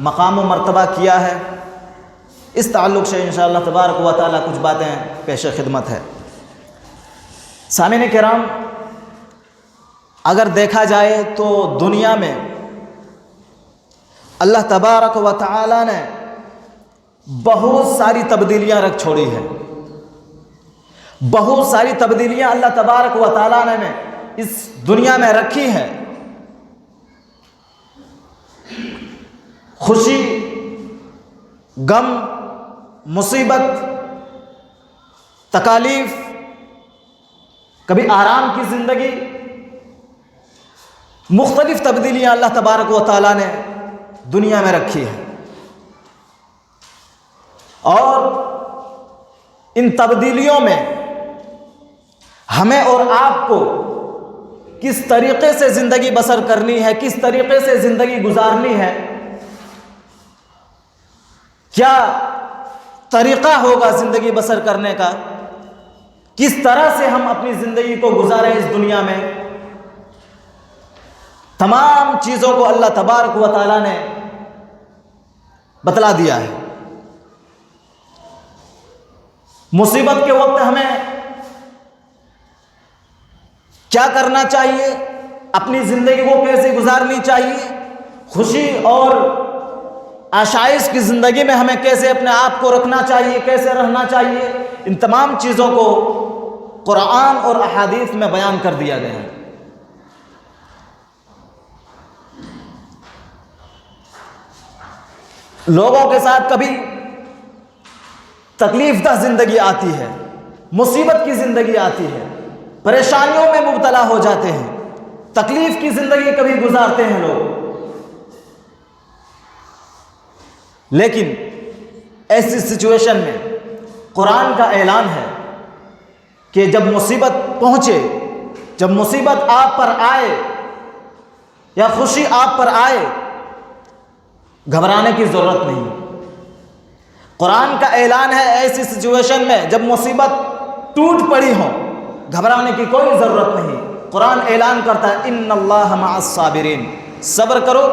مقام و مرتبہ کیا ہے، اس تعلق سے انشاءاللہ تبارک و تعالی کچھ باتیں پیش خدمت ہے۔ سامعین کرام، اگر دیکھا جائے تو دنیا میں اللہ تبارک و تعالی نے بہت ساری تبدیلیاں رکھ چھوڑی ہے، بہت ساری تبدیلیاں اللہ تبارک و تعالی نے اس دنیا میں رکھی ہیں۔ خوشی، غم، مصیبت، تکالیف، کبھی آرام کی زندگی، مختلف تبدیلیاں اللہ تبارک و تعالی نے دنیا میں رکھی ہے، اور ان تبدیلیوں میں ہمیں اور آپ کو کس طریقے سے زندگی بسر کرنی ہے، کس طریقے سے زندگی گزارنی ہے، کیا طریقہ ہوگا زندگی بسر کرنے کا، کس طرح سے ہم اپنی زندگی کو گزاریں اس دنیا میں، تمام چیزوں کو اللہ تبارک و تعالی نے بتلا دیا ہے۔ مصیبت کے وقت ہمیں کیا کرنا چاہیے، اپنی زندگی کو کیسے گزارنی چاہیے، خوشی اور آشائش کی زندگی میں ہمیں کیسے اپنے آپ کو رکھنا چاہیے، کیسے رہنا چاہیے، ان تمام چیزوں کو قرآن اور احادیث میں بیان کر دیا گیا ہے۔ لوگوں کے ساتھ کبھی تکلیف دہ زندگی آتی ہے، مصیبت کی زندگی آتی ہے، پریشانیوں میں مبتلا ہو جاتے ہیں، تکلیف کی زندگی کبھی گزارتے ہیں لوگ، لیکن ایسی سچویشن میں قرآن کا اعلان ہے کہ جب مصیبت پہنچے، جب مصیبت آپ پر آئے یا خوشی آپ پر آئے، گھبرانے کی ضرورت نہیں۔ قرآن کا اعلان ہے ایسی سچویشن میں جب مصیبت ٹوٹ پڑی ہو، گھبرانے کی کوئی ضرورت نہیں۔ قرآن اعلان کرتا ہے ان اللہ مع الصابرین، صبر کرو،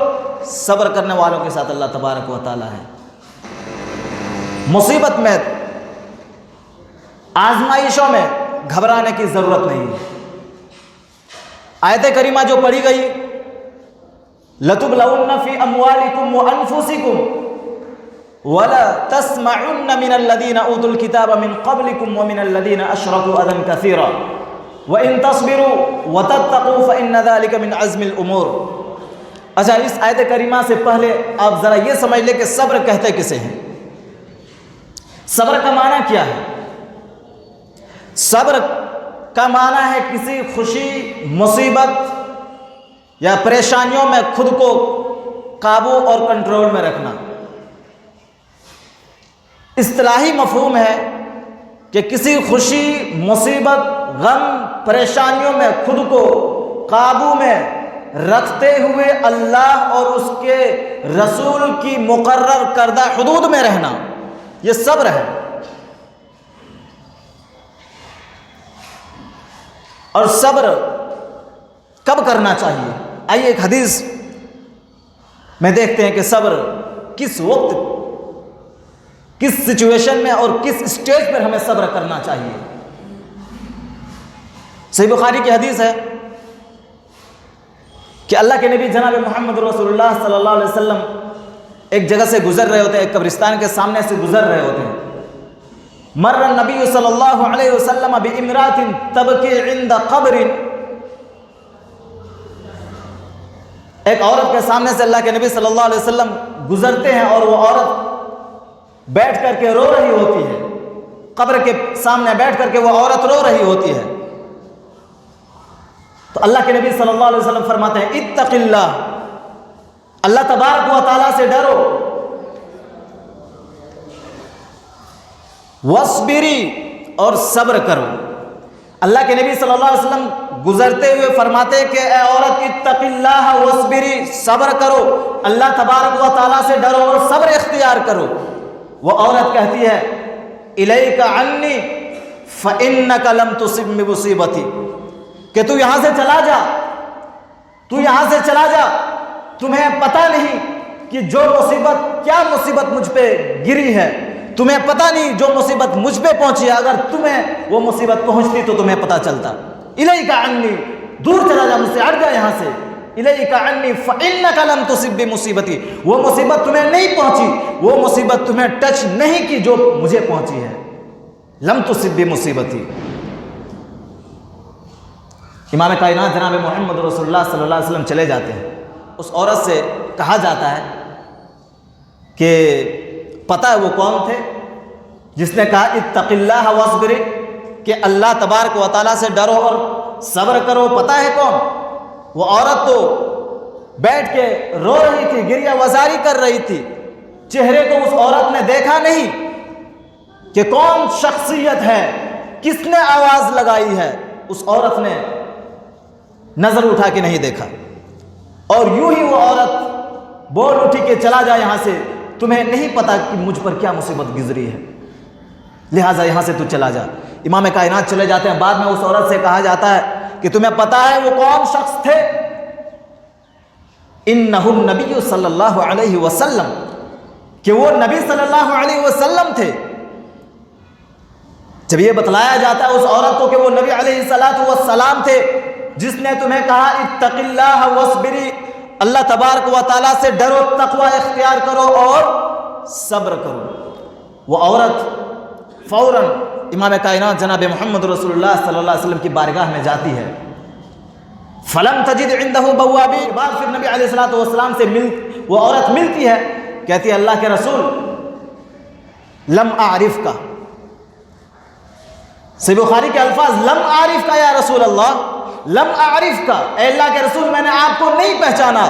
صبر کرنے والوں کے ساتھ اللہ تبارک و تعالی ہے۔ مصیبت میں، آزمائشوں میں گھبرانے کی ضرورت نہیں۔ آیت کریمہ جو پڑھی گئی لَتُبْلَوُنَّ فِي أَمْوَالِكُمْ وَأَنفُسِكُمْ وَلَتَسْمَعُنَّ مِنَ الَّذِينَ أُوتُوا الْكِتَابَ مِنْ قَبْلِكُمْ وَمِنَ الَّذِينَ أَشْرَكُوا أَذًى كَثِيرًا وَإِن تَصْبِرُوا وَتَتَّقُوا فَإِنَّ ذَلِكَ مِنْ عَزْمِ الْأُمُورِ۔ اچھا، اس آیت کریمہ سے پہلے آپ ذرا یہ سمجھ لیں کہ صبر کہتے کسے ہیں، صبر کا معنی کیا ہے؟ صبر کا معنی ہے کسی خوشی، مصیبت یا پریشانیوں میں خود کو قابو اور کنٹرول میں رکھنا۔ اصطلاحی مفہوم ہے کہ کسی خوشی، مصیبت، غم، پریشانیوں میں خود کو قابو میں رکھتے ہوئے اللہ اور اس کے رسول کی مقرر کردہ حدود میں رہنا، یہ صبر ہے۔ اور صبر کب کرنا چاہیے؟ آئیے ایک حدیث میں دیکھتے ہیں کہ صبر کس وقت، کس سچویشن میں اور کس اسٹیج پر ہمیں صبر کرنا چاہیے۔ صحیح بخاری کی حدیث ہے کہ اللہ کے نبی جناب محمد رسول اللہ صلی اللہ علیہ وسلم ایک جگہ سے گزر رہے ہوتے ہیں، ایک قبرستان کے سامنے سے گزر رہے ہوتے ہیں۔ مر النبی صلی اللہ علیہ وسلم بامرأۃ تبکی عند قبر، ایک عورت کے سامنے سے اللہ کے نبی صلی اللہ علیہ وسلم گزرتے ہیں اور وہ عورت بیٹھ کر کے رو رہی ہوتی ہے، قبر کے سامنے بیٹھ کر کے وہ عورت رو رہی ہوتی ہے۔ تو اللہ کے نبی صلی اللہ علیہ وسلم فرماتے ہیں اتق اللہ، اللہ تبارک و تعالیٰ سے ڈرو، وَاصْبِرِي، اور صبر کرو۔ اللہ کے نبی صلی اللہ علیہ وسلم گزرتے ہوئے فرماتے کہ اے عورت اتق اللہ وَاصْبِرِي، صبر کرو، اللہ تبارک و تعالیٰ سے ڈرو اور صبر اختیار کرو۔ وہ عورت کہتی ہے الیک عنی فإنک لم تصب بمصیبتی، کہ تو یہاں سے چلا جا، تو یہاں سے چلا جا، تمہیں پتہ نہیں کہ جو مصیبت، کیا مصیبت مجھ پہ گری ہے، تمہیں پتہ نہیں جو مصیبت مجھ پہ پہنچی ہے، اگر تمہیں وہ مصیبت پہنچتی تو تمہیں پتہ چلتا۔ الیک عنی، دور چلا جا، مجھ سے ہٹ جا یہاں سے۔ الیک عنی فانک لم تصب بمصیبتی، وہ مصیبت تمہیں نہیں پہنچی، وہ مصیبت تمہیں ٹچ نہیں کی جو مجھے پہنچی ہے۔ لم تصب بمصیبتی۔ امام کائنات جناب محمد رسول اللہ صلی اللہ علیہ وسلم چلے جاتے ہیں، اس عورت سے کہا جاتا ہے کہ پتہ ہے وہ کون تھے جس نے کہا اتق اللہ واصبری، کہ اللہ تبارک و تعالیٰ سے ڈرو اور صبر کرو، پتہ ہے کون؟ وہ عورت تو بیٹھ کے رو رہی تھی، گریہ وزاری کر رہی تھی، چہرے کو اس عورت نے دیکھا نہیں کہ کون شخصیت ہے، کس نے آواز لگائی ہے، اس عورت نے نظر اٹھا کے نہیں دیکھا، اور یوں ہی وہ عورت بول اٹھی کہ چلا جا یہاں سے، تمہیں نہیں پتا کہ مجھ پر کیا مصیبت گزری ہے، لہٰذا یہاں سے تو چلا جا۔ امام کائنات چلے جاتے ہیں، بعد میں اس عورت سے کہا جاتا ہے کہ تمہیں پتا ہے وہ کون شخص تھے؟ انہ النبی صلی اللہ علیہ وسلم، کہ وہ نبی صلی اللہ علیہ وسلم تھے۔ جب یہ بتلایا جاتا ہے اس عورت کو کہ وہ نبی علیہ السلام تھے جس نے تمہیں کہا اتق اللہ واصبری، اللہ تبارک و تعالیٰ سے ڈرو، تقوی اختیار کرو اور صبر کرو، وہ عورت فوراً امام کائنات جناب محمد رسول اللہ صلی اللہ علیہ وسلم کی بارگاہ میں جاتی ہے۔ فلم تجد عندہ بوابین، بعد پھر نبی علیہ السلام سے وہ عورت ملتی ہے، کہتی ہے اللہ کے رسول لم اعرف کا، صحیح بخاری کے الفاظ لم اعرف کا یا رسول اللہ، لم اعرف کا، اے اللہ کے رسول میں نے آپ کو نہیں پہچانا،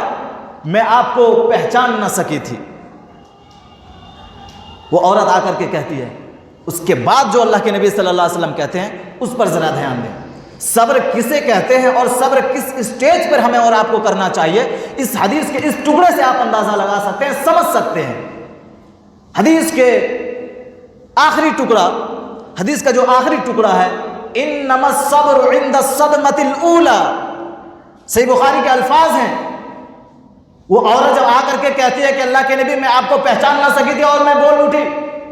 میں آپ کو پہچان نہ سکی تھی۔ وہ عورت آ کر کے کہتی ہے، اس کے بعد جو اللہ کے نبی صلی اللہ علیہ وسلم کہتے ہیں اس پر ذرا دھیان دیں، صبر کسے کہتے ہیں اور صبر کس اسٹیج پر ہمیں اور آپ کو کرنا چاہیے، اس حدیث کے اس ٹکڑے سے آپ اندازہ لگا سکتے ہیں، سمجھ سکتے ہیں۔ حدیث کے آخری ٹکڑا، حدیث کا جو آخری ٹکڑا ہے، انما الصبر عند الصدمۃ الاولی، صحیح بخاری کے الفاظ ہیں۔ وہ عورت جب آ کر کے کہتی ہے کہ اللہ کے نبی میں آپ کو پہچان نہ سکی تھی اور میں بول اٹھی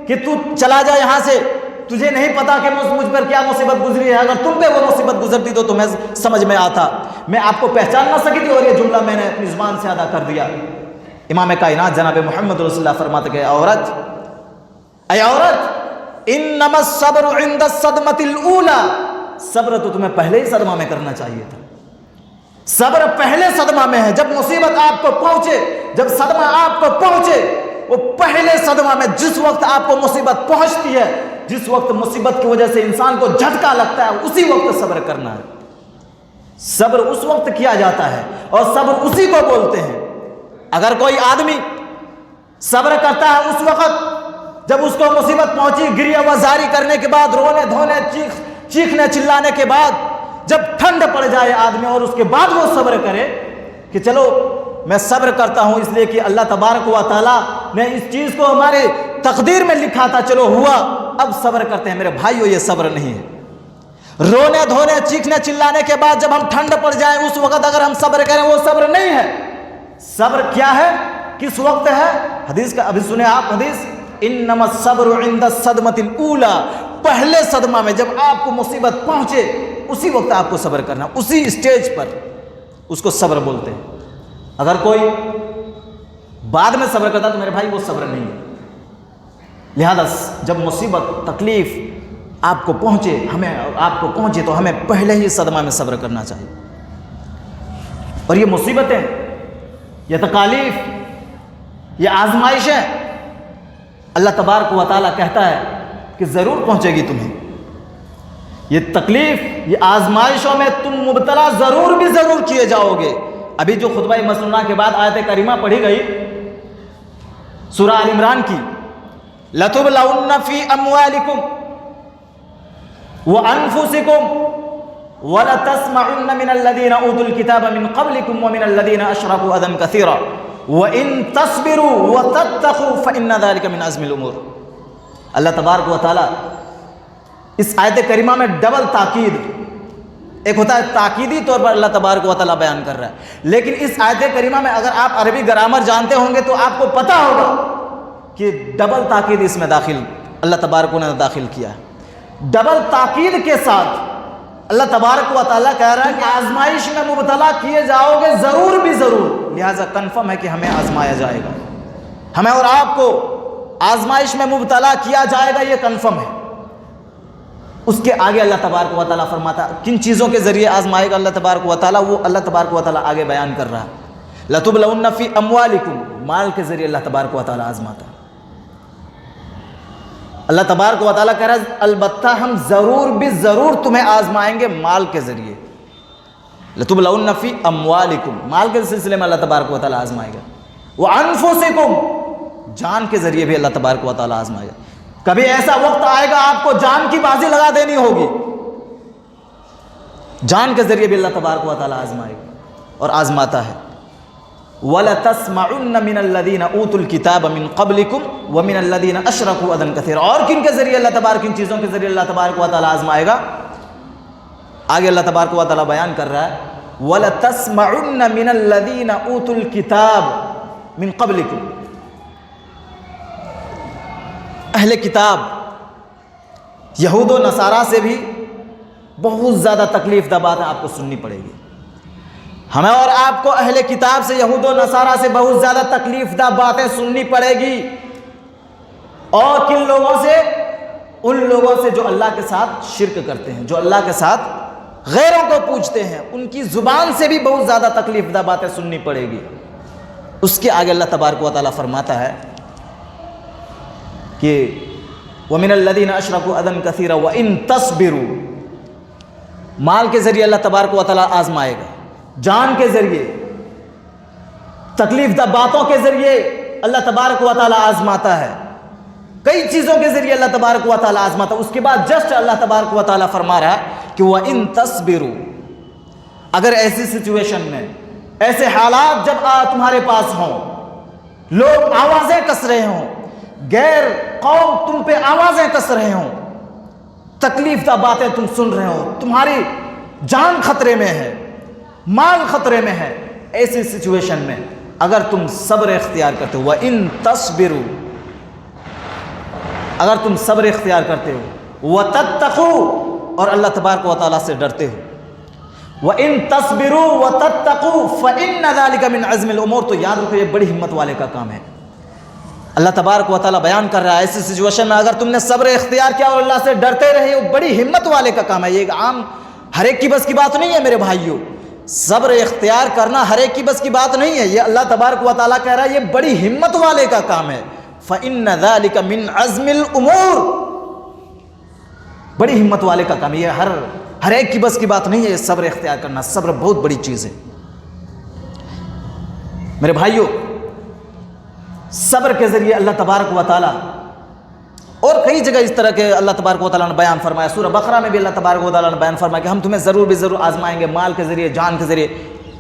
کہ تو چلا جا یہاں سے، تجھے نہیں پتا کہ مجھ پر کیا مصیبت گزری ہے، اگر تم پہ وہ مصیبت گزرتی تو تمہیں سمجھ میں آتا، میں آپ کو پہچان نہ سکی تھی اور یہ جملہ میں نے اپنی زبان سے ادا کر دیا۔ امام کائنات جناب محمد رسول اللہ فرماتے کہ اے عورت انما الصبر عند الصدمۃ الاولی، صبر تو تمہیں پہلے ہی صدمہ میں کرنا چاہیے تھا، صبر پہلے صدمہ میں ہے، جب مصیبت آپ کو پہنچے، جب صدمہ آپ کو پہنچے، وہ پہلے صدمہ میں، جس وقت آپ کو مصیبت پہنچتی ہے، جس وقت مصیبت کی وجہ سے انسان کو جھٹکا لگتا ہے، اسی وقت صبر کرنا ہے۔ صبر اس وقت کیا جاتا ہے اور صبر اسی کو بولتے ہیں۔ اگر کوئی آدمی صبر کرتا ہے اس وقت جب اس کو مصیبت پہنچی، گریہ وزاری کرنے کے بعد، رونے دھونے چیخنے چلانے کے بعد، جب ٹھنڈ پڑ جائے آدمی اور اس کے بعد وہ صبر کرے کہ چلو میں صبر کرتا ہوں اس لیے کہ اللہ تبارک و تعالیٰ نے اس چیز کو ہمارے تقدیر میں لکھا تھا، چلو ہوا، اب صبر کرتے ہیں، میرے بھائیو یہ صبر نہیں ہے۔ رونے دھونے چیخنے چلانے کے بعد جب ہم ٹھنڈ پڑ جائیں اس وقت اگر ہم صبر کریں وہ صبر نہیں ہے۔ صبر کیا ہے، کس وقت ہے؟ حدیث کا ابھی سنیں آپ، حدیث انما الصبر عند الصدمۃ الاولی، پہلے صدمہ میں جب آپ کو مصیبت پہنچے اسی وقت آپ کو صبر کرنا، اسی اسٹیج پر، اس کو صبر بولتے ہیں۔ اگر کوئی بعد میں صبر کرتا تو میرے بھائی وہ صبر نہیں ہے۔ لہذا جب مصیبت تکلیف آپ کو پہنچے، آپ کو پہنچے تو ہمیں پہلے ہی صدمہ میں صبر کرنا چاہیے۔ اور یہ مصیبتیں، یہ تکالیف، یہ آزمائشیں اللہ تبارک و تعالیٰ کہتا ہے کہ ضرور پہنچے گی تمہیں، یہ تکلیف، یہ آزمائشوں میں تم مبتلا ضرور بھی ضرور کیے جاؤ گے۔ ابھی جو خطبہ مسنونہ کے بعد آیت کریمہ پڑھی گئی سورہ آل عمران کی، لَتُبْلَوُنَّ فِي أَمْوَالِكُمْ وَأَنفُسِكُمْ وَلَتَسْمَعُنَّ مِنَ الَّذِينَ أُوتُوا الْكِتَابَ مِنْ قَبْلِكُمْ وَمِنَ الَّذِينَ أَشْرَكُوا أَذًى كَثِيرًا وَإِن تَصْبِرُوا وَتَتَّقُوا فَإِنَّ ذَلِكَ مِنْ عَزْمِ الْأُمُورِ۔ اللہ تبارک و تعالیٰ اس آیت کریمہ میں ڈبل تاکید ایک ہوتا ہے تاکیدی طور پر اللہ تبارک و تعالیٰ بیان کر رہا ہے، لیکن اس آیت کریمہ میں اگر آپ عربی گرامر جانتے ہوں گے تو آپ کو پتہ ہوگا کہ ڈبل تاکید اس میں داخل اللہ تبارک نے داخل کیا ہے۔ ڈبل تاکید کے ساتھ اللہ تبارک و تعالیٰ کہہ رہا ہے کہ آزمائش میں مبتلا کیے جاؤ گے ضرور بھی ضرور، لہٰذا کنفرم ہے کہ ہمیں آزمایا جائے گا، ہمیں اور آپ کو آزمائش میں مبتلا کیا جائے گا، یہ کنفرم ہے۔ اس کے آگے اللہ تبارک و تعالیٰ فرماتا کن چیزوں کے ذریعے آزمائے گا اللہ تبارک و تعالیٰ، وہ اللہ تبارک و تعالیٰ آگے بیان کر رہا ہے۔ لَتُبْلَوُنَّ فِي أَمْوَالِكُمْ، مال کے ذریعے اللہ تبارک و تعالیٰ آزماتا ہے۔ اللہ تبارک و تعالیٰ کہہ رہا ہے البتہ ہم ضرور بھی ضرور تمہیں آزمائیں گے مال کے ذریعے۔ لَتُبْلَوُنَّ فِي أَمْوَالِكُمْ، مال کے سلسلے میں اللہ تبارک و تعالیٰ آزمائے گا۔ وَأَنفُسِكُمْ، جان کے ذریعے بھی اللہ تبارک و تعالیٰ آزمائے گا۔ کبھی ایسا وقت آئے گا آپ کو جان کی بازی لگا دینی ہوگی، جان کے ذریعے بھی اللہ تبارک و تعالیٰ آزمائے گا اور آزماتا ہے۔ وَلَتَسْمَعُنَّ مِنَ الَّذِينَ أُوتُوا الْكِتَابَ مِنْ قَبْلِكُمْ وَمِنَ الَّذِينَ أَشْرَكُوا أَذًى كَثِيرًا، اور کن کے ذریعے اللہ تبارک، کن چیزوں کے ذریعے اللہ تبارک و تعالیٰ آزمائے گا، آگے اللہ تبارک و تعالیٰ بیان کر رہا ہے وَلَتَسْمَعُنَّ مِنَ الَّذِينَ أُوتُوا الْكِتَابَ مِنْ قَبْلِكُمْ، اہل کتاب یہود و نصارہ سے بھی بہت زیادہ تکلیف دہ باتیں آپ کو سننی پڑے گی۔ ہمیں اور آپ کو اہل کتاب سے، یہود و نصارہ سے بہت زیادہ تکلیف دہ باتیں سننی پڑے گی، اور کن لوگوں سے؟ ان لوگوں سے جو اللہ کے ساتھ شرک کرتے ہیں، جو اللہ کے ساتھ غیروں کو پوجتے ہیں، ان کی زبان سے بھی بہت زیادہ تکلیف دہ باتیں سننی پڑے گی۔ اس کے آگے اللہ تبارک و تعالیٰ فرماتا ہے کہ وَمِنَ الَّذِينَ أَشْرَكُوا أَذًى كَثِيرًا وَإِن تَصْبِرُوا، مال کے ذریعے اللہ تبارک و تعالیٰ آزمائے گا، جان کے ذریعے، تکلیف دہ باتوں کے ذریعے اللہ تبارک و تعالیٰ آزماتا ہے، کئی چیزوں کے ذریعے اللہ تبارک و تعالیٰ آزماتا ہے۔ اس کے بعد جسٹ اللہ تبارک و تعالیٰ فرما رہا ہے کہ وَإِن تَصْبِرُوا، اگر ایسی سچویشن میں، ایسے حالات جب تمہارے پاس ہوں، لوگ آوازیں کس رہے ہوں، غیر قوم تم پہ آوازیں کس رہے ہوں، تکلیف دہ باتیں تم سن رہے ہو، تمہاری جان خطرے میں ہے، مال خطرے میں ہے، ایسی سچویشن میں اگر تم صبر اختیار کرتے ہو، وَإِن تَصْبِرُوا، اگر تم صبر اختیار کرتے ہو، وَتَتَّقُوا، اور اللہ تبارک و تعالیٰ سے ڈرتے ہو، وَإِن تَصْبِرُوا وَتَتَّقُوا فَإِنَّ ذَلِكَ مِنْ عَزْمِ الْأُمُورِ، تو یاد رکھو یہ بڑی ہمت والے کا کام ہے۔ اللہ تبارک و تعالیٰ بیان کر رہا ہے ایسی سچویشن میں اگر تم نے صبر اختیار کیا اور اللہ سے ڈرتے رہے، وہ بڑی ہمت والے کا کام ہے۔ یہ ایک عام ہر ایک کی بس کی بات نہیں ہے میرے بھائیوں، صبر اختیار کرنا ہر ایک کی بس کی بات نہیں ہے، یہ اللہ تبارک و تعالیٰ کہہ رہا ہے یہ بڑی ہمت والے کا کام ہے۔ فَإِنَّ ذَلِكَ مِنْ عَزْمِ الْأُمُورِ، بڑی ہمت والے کا کام ہے، یہ ہر ایک کی بس کی بات نہیں ہے، یہ صبر اختیار کرنا، صبر بہت بڑی چیز ہے میرے بھائیوں۔ صبر کے ذریعے اللہ تبارک و تعالیٰ، اور کئی جگہ اس طرح کے اللہ تبارک و تعالیٰ نے بیان فرمایا، سورہ بقرہ میں بھی اللہ تبارک و تعالیٰ نے بیان فرمایا کہ ہم تمہیں ضرور بھی ضرور آزمائیں گے، مال کے ذریعے، جان کے ذریعے،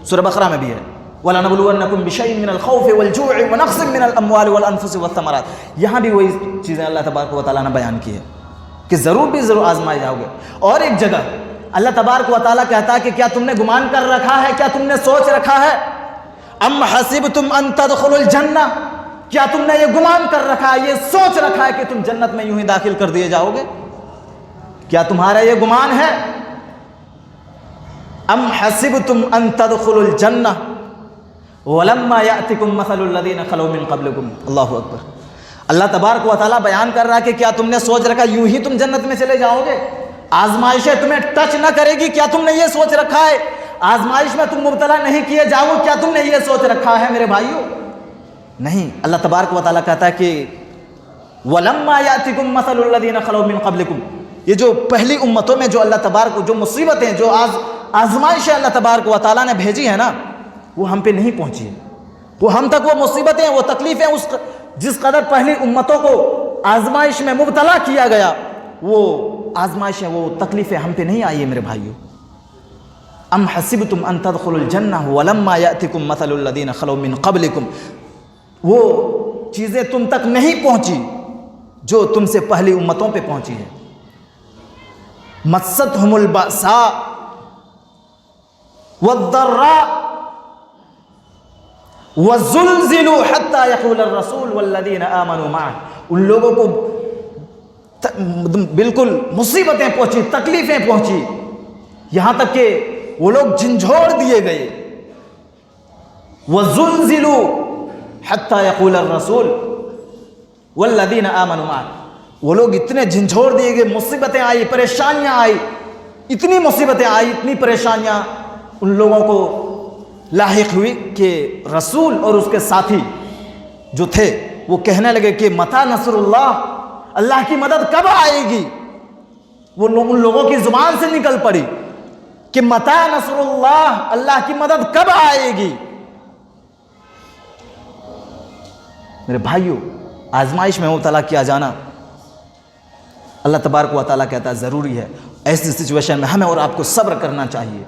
سورہ بقرہ میں بھی ہے وَلَنَبْلُوَنَّكُمْ بِشَيْءٍ مِّنَ الْخَوْفِ وَالْجُوعِ وَنَقْصٍ مِّنَ الْأَمْوَالِ وَالْأَنفُسِ وَالثَّمَرَاتِ، یہاں بھی وہی چیزیں اللہ تبارک و تعالیٰ نے بیان کی ہے کہ ضرور بھی ضرور آزمائے جاؤ گے۔ اور ایک جگہ اللہ تبارک و تعالیٰ کہتا ہے کہ کیا تم نے گمان کر رکھا ہے، کیا تم نے سوچ رکھا ہے، أَمْ حَسِبْتُمْ أَن تَدْخُلُوا الْجَنَّةَ، کیا تم نے یہ گمان کر رکھا ہے، یہ سوچ رکھا ہے کہ تم جنت میں یوں ہی داخل کر دیے جاؤ گے؟ کیا تمہارا یہ گمان ہے؟ ام حسبتم ان تدخلوا الجنہ ولما یأتکم مثل الذین خلو من قبلکم، اللہ اکبر۔ اللہ تبارک و تعالیٰ بیان کر رہا ہے کہ کیا تم نے سوچ رکھا یوں ہی تم جنت میں چلے جاؤ گے، آزمائشیں تمہیں ٹچ نہ کرے گی، کیا تم نے یہ سوچ رکھا ہے؟ آزمائش میں تم مبتلا نہیں کیے جاؤ، کیا تم نے یہ سوچ رکھا ہے میرے بھائیوں؟ نہیں، اللہ تبارک و تعالیٰ کہتا ہے کہ وَلَمَّا يَأْتِكُمْ مَثَلُ الَّذِينَ خَلَوْا مِن قَبْلِكُمْ، یہ جو پہلی امتوں میں جو اللہ تبارک، جو مصیبتیں، جو آزمائشیں اللہ تبارک و تعالیٰ نے بھیجی ہیں نا، وہ ہم پہ نہیں پہنچی ہے، وہ ہم تک وہ مصیبتیں، وہ تکلیفیں، جس قدر پہلی امتوں کو آزمائش میں مبتلا کیا گیا، وہ آزمائشیں، وہ تکلیفیں ہم پہ نہیں آئی ہے میرے بھائیوں۔ ام حسبتم ان تدخلوا الجنہ ولما یأتکم مثل الذین خلو من قبلکم، وہ چیزیں تم تک نہیں پہنچی جو تم سے پہلی امتوں پہ پہنچی ہے۔ مستہم البأساء والضراء وزلزلوا حتى يقول الرسول والذین آمنوا معه. ان لوگوں کو بالکل مصیبتیں پہنچی، تکلیفیں پہنچی، یہاں تک کہ وہ لوگ جھنجھوڑ دیے گئے. وزلزلوا حتى يقول الرسول والذین آمنوا معه. وہ لوگ اتنے جھنجھوڑ دیے گئے، مصیبتیں آئی، پریشانیاں آئی، اتنی مصیبتیں آئی، اتنی پریشانیاں ان لوگوں کو لاحق ہوئی کہ رسول اور اس کے ساتھی جو تھے وہ کہنے لگے کہ متی نصر اللہ، اللہ کی مدد کب آئے گی. وہ ان لوگوں کی زبان سے نکل پڑی کہ متی نصر اللہ، اللہ کی مدد کب آئے گی. میرے بھائیو، آزمائش میں مبتلا کیا جانا اللہ تبارک و تعالیٰ کہتا ہے ضروری ہے. ایسی سچویشن میں ہمیں اور آپ کو صبر کرنا چاہیے.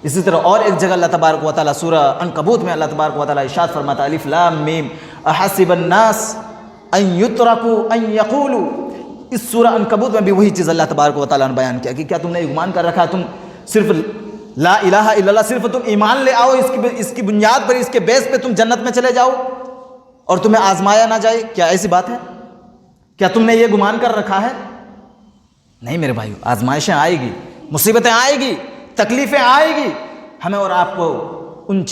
اسی طرح اور ایک جگہ اللہ تبارک و تعالیٰ سورہ عنکبوت میں اللہ تبارک و تعالیٰ ارشاد فرماتا ہے الف لام میم احسب الناس ان یترکوا ان یقولوا. اس سورہ عنکبوت میں بھی وہی چیز اللہ تبارک و تعالیٰ نے بیان کیا کہ کیا تم نے گمان کر رکھا تم صرف لا الہ الا اللہ، صرف تم ایمان لے آؤ، اس کی بنیاد پر، اس کے بیس پہ تم جنت میں چلے جاؤ اور تمہیں آزمایا نہ جائے؟ کیا ایسی بات ہے؟ کیا تم نے یہ گمان کر رکھا ہے؟ نہیں میرے بھائیو، آزمائشیں آئے گی، مصیبتیں آئے گی، تکلیفیں آئے گی. ہمیں اور آپ کو ان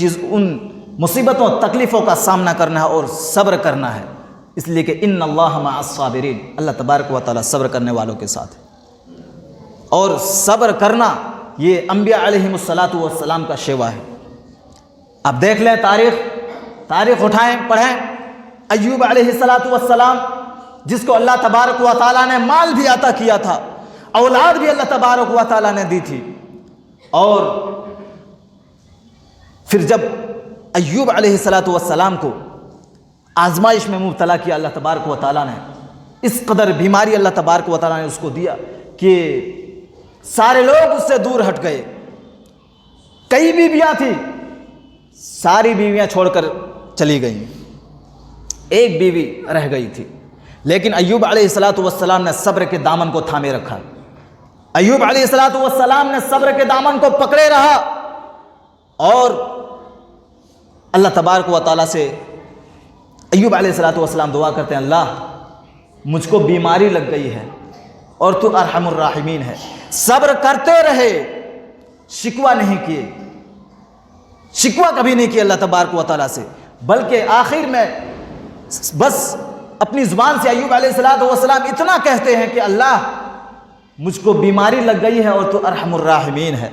مصیبتوں تکلیفوں کا سامنا کرنا ہے اور صبر کرنا ہے. اس لیے کہ ان اللہ مع الصابرین، اللہ تبارک و تعالیٰ صبر کرنے والوں کے ساتھ ہے. اور صبر کرنا یہ انبیاء علیہم السلام کا شیوا ہے. آپ دیکھ لیں تاریخ اٹھائیں، پڑھیں. ایوب علیہ السلام جس کو اللہ تبارک و تعالیٰ نے مال بھی عطا کیا تھا، اولاد بھی اللہ تبارک و تعالیٰ نے دی تھی، اور پھر جب ایوب علیہ السلام کو آزمائش میں مبتلا کیا اللہ تبارک و تعالیٰ نے، اس قدر بیماری اللہ تبارک و تعالیٰ نے اس کو دیا کہ سارے لوگ اس سے دور ہٹ گئے. کئی بیویاں تھیں، ساری بیویاں چھوڑ کر چلی گئیں، ایک بیوی رہ گئی تھی. لیکن ایوب علیہ السلام نے صبر کے دامن کو تھامے رکھا. ایوب علیہ السلام نے صبر کے دامن کو پکڑے رہا، اور اللہ تبارک و تعالیٰ سے ایوب علیہ السلام دعا کرتے ہیں اللہ مجھ کو بیماری لگ گئی ہے اور تو ارحم الراحمین ہے. صبر کرتے رہے، شکوہ نہیں کیے، شکوہ کبھی نہیں کیا اللہ تبارک و تعالیٰ سے، بلکہ آخر میں بس اپنی زبان سے ایوب علیہ السلام اتنا کہتے ہیں کہ اللہ مجھ کو بیماری لگ گئی ہے اور تو ارحم الراحمین ہے.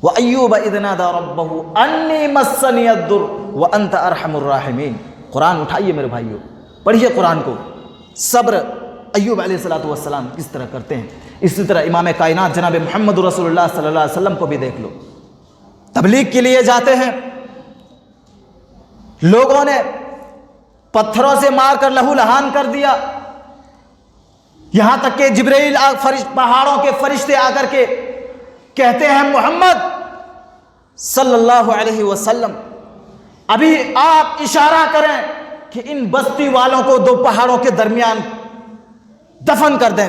وَأَيُّوبَ إِذْ نَادَى رَبَّهُ أَنِّي مَسَّنِيَ الضُّرُّ وَأَنْتَ أَرْحَمُ الرَّاحِمِينَ. قرآن اٹھائیے میرے بھائیو، پڑھیے قرآن کو. صبر ایوب علیہ السلام کس طرح کرتے ہیں. اسی طرح امام کائنات جناب محمد رسول اللہ صلی اللہ علیہ وسلم کو بھی دیکھ لو. تبلیغ کے لیے جاتے ہیں، لوگوں نے پتھروں سے مار کر لہو لہان کر دیا، یہاں تک کہ جبرائیل پہاڑوں کے فرشتے آ کر کے کہتے ہیں محمد صلی اللہ علیہ وسلم ابھی آپ اشارہ کریں کہ ان بستی والوں کو دو پہاڑوں کے درمیان دفن کر دیں،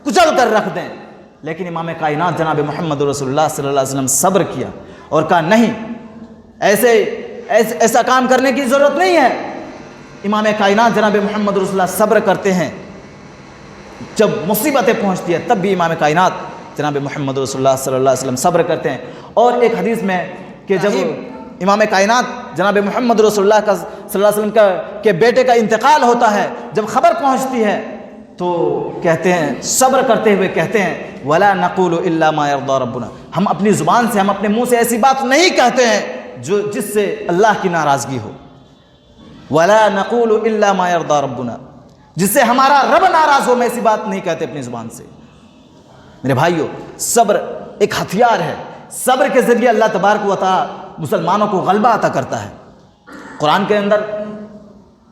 کچل کر رکھ دیں. لیکن امام کائنات جناب محمد رسول اللہ صلی اللہ علیہ وسلم صبر کیا اور کہا نہیں، ایسا کام کرنے کی ضرورت نہیں ہے. امام کائنات جناب محمد رسول اللہ صبر کرتے ہیں، جب مصیبتیں پہنچتی ہے تب بھی امام کائنات جناب محمد رسول اللہ صلی اللہ علیہ وسلم صبر کرتے ہیں. اور ایک حدیث میں کہ جب امام کائنات جناب محمد رسول اللہ صلی اللہ علیہ وسلم کے بیٹے کا انتقال ہوتا ہے، جب خبر پہنچتی ہے تو کہتے ہیں، صبر کرتے ہوئے کہتے ہیں وَلَا نَقُولُ إِلَّا مَا يَرْضَى رَبُّنَا. ہم اپنی زبان سے، ہم اپنے منہ سے ایسی بات نہیں کہتے ہیں جس سے اللہ کی ناراضگی ہو. وَلَا نَقُولُ إِلَّا مَا يَرْضَى رَبُّنَا، جس سے ہمارا رب ناراض ہو، میں ایسی بات نہیں کہتے اپنی زبان سے. میرے بھائیو، صبر ایک ہتھیار ہے. صبر کے ذریعے اللہ تبارک و تعالی مسلمانوں کو غلبہ عطا کرتا ہے. قرآن کے اندر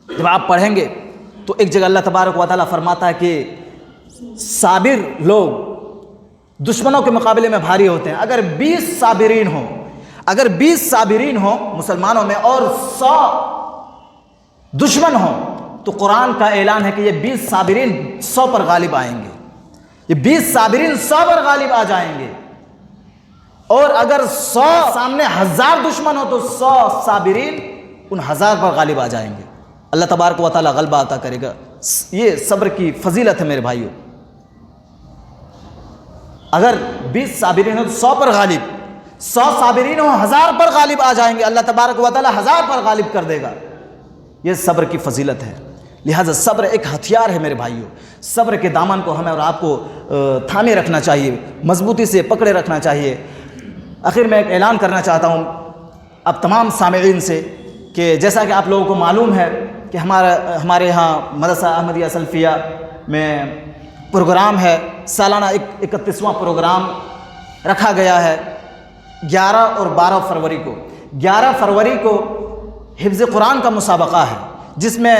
جب آپ پڑھیں گے تو ایک جگہ اللہ تبارک و تعالی فرماتا ہے کہ صابر لوگ دشمنوں کے مقابلے میں بھاری ہوتے ہیں. اگر 20 صابرین ہوں مسلمانوں میں اور 100 دشمن ہوں تو قرآن کا اعلان ہے کہ یہ 20 صابرین 100 پر غالب آئیں گے. یہ 20 صابرین 100 پر غالب آ جائیں گے. اور اگر 100 سامنے 1000 دشمن ہو تو 100 صابرین ان 1000 پر غالب آ جائیں گے. اللہ تبارک و تعالیٰ غلبہ عطا کرے گا. یہ صبر کی فضیلت ہے میرے بھائیوں. اگر 20 صابرین ہو تو 100 پر غالب، 100 صابرین ہو 1000 پر غالب آ جائیں گے. اللہ تبارک و تعالیٰ 1000 پر غالب کر دے گا. یہ صبر کی فضیلت ہے. لہٰذا صبر ایک ہتھیار ہے میرے بھائیوں. صبر کے دامن کو ہمیں اور آپ کو تھامے رکھنا چاہیے، مضبوطی سے پکڑے رکھنا چاہیے. آخر میں ایک اعلان کرنا چاہتا ہوں اب تمام سامعین سے کہ جیسا کہ آپ لوگوں کو معلوم ہے کہ ہمارے ہاں مدرسہ احمدیہ سلفیہ میں پروگرام ہے، سالانہ 31واں پروگرام رکھا گیا ہے 11 اور 12 فروری کو. 11 فروری کو حفظ قرآن کا مسابقہ ہے، جس میں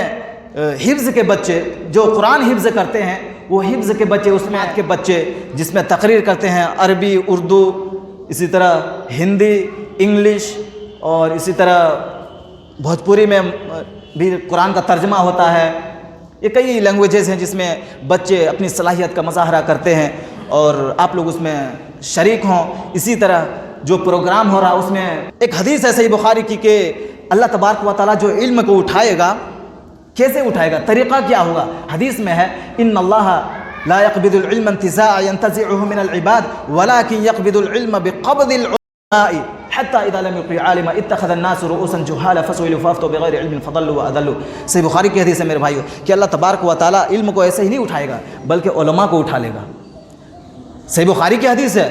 حفظ کے بچے جو قرآن حفظ کرتے ہیں وہ حفظ کے بچے، اس میں کے بچے جس میں تقریر کرتے ہیں عربی، اردو، اسی طرح ہندی، انگلش اور اسی طرح بھوجپوری میں بھی قرآن کا ترجمہ ہوتا ہے. یہ کئی لینگویجز ہیں جس میں بچے اپنی صلاحیت کا مظاہرہ کرتے ہیں اور آپ لوگ اس میں شریک ہوں. اسی طرح جو پروگرام ہو رہا اس میں ایک حدیث ہے صحیح بخاری کی کہ اللہ تبارک و تعالیٰ جو علم کو اٹھائے گا، کیسے اٹھائے گا، طریقہ کیا ہوگا. حدیث میں ہے ان اللہ لا يقبض العلم انتزاعا ينتزعه من العباد ولكن يقبض العلم بقبض العلماء حتى اذا لم يبق عالما اتخذ الناس رؤوسا جهالا فسئلوا فافتوا بغير علم فضلوا واضلوا. صحیح بخاری کی حدیث ہے میرے بھائیو کہ اللہ تبارک و تعالیٰ علم کو ایسے ہی نہیں اٹھائے گا بلکہ علماء کو اٹھا لے گا. صحیح بخاری کی حدیث ہے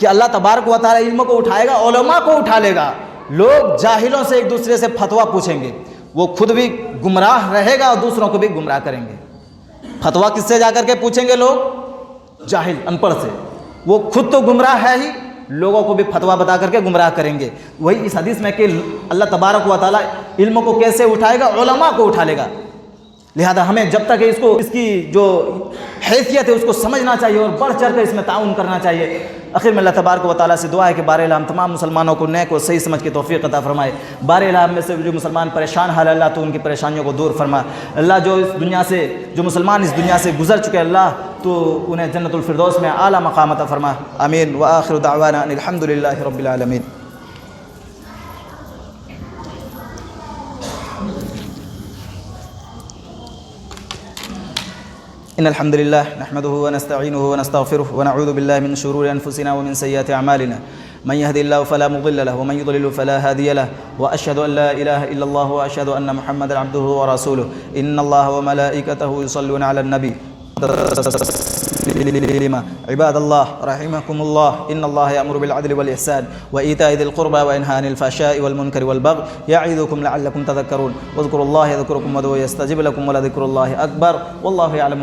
کہ اللہ تبارک و تعالیٰ علم کو اٹھائے گا، علماء کو اٹھا لے گا. لوگ جاہلوں سے ایک دوسرے سے فتویٰ پوچھیں گے، وہ خود بھی گمراہ رہے گا اور دوسروں کو بھی گمراہ کریں گے. فتویٰ کس سے جا کر کے پوچھیں گے؟ لوگ جاہل، ان پڑھ سے. وہ خود تو گمراہ ہے ہی، لوگوں کو بھی فتویٰ بتا کر کے گمراہ کریں گے. وہی اس حدیث میں کہ اللہ تبارک و تعالیٰ علم کو کیسے اٹھائے گا؟ علماء کو اٹھا لے گا. لہذا ہمیں جب تک اس کی جو حیثیت ہے اس کو سمجھنا چاہیے اور بڑھ چڑھ کر اس میں تعاون کرنا چاہیے. آخر میں اللہ تبارک و تعالیٰ سے دعا ہے کہ بار الہ ہم تمام مسلمانوں کو نیک و صحیح سمجھ کے توفیق عطا فرمائے. بار الہ میں سے جو مسلمان پریشان حال اللہ تو ان کی پریشانیوں کو دور فرما. اللہ جو مسلمان اس دنیا سے گزر چکے اللہ تو انہیں جنت الفردوس میں اعلیٰ مقام عطا فرما. آمین. وآخر دعوانا ان الحمد للہ رب العالمین. إن الحمد لله نحمده ونستعينه ونستغفره ونعوذ بالله من شرور أنفسنا ومن سيئات أعمالنا. من يهدي الله فلا مضل له ومن يضلل فلا هادي له وأشهد أن لا إله إلا الله وأشهد أن محمدا عبده ورسوله. إن الله وملائكته يصلون على النبي. عباد الله رحمكم الله إن الله يأمر بالعدل والإحسان وإيتاء ذي القربى وينهى عن الفحشاء والمنكر والبغي يعظكم لعلكم تذكرون. واذكروا الله يذكركم وادعوه يستجب لكم ولذكر الله أكبر والله يعلم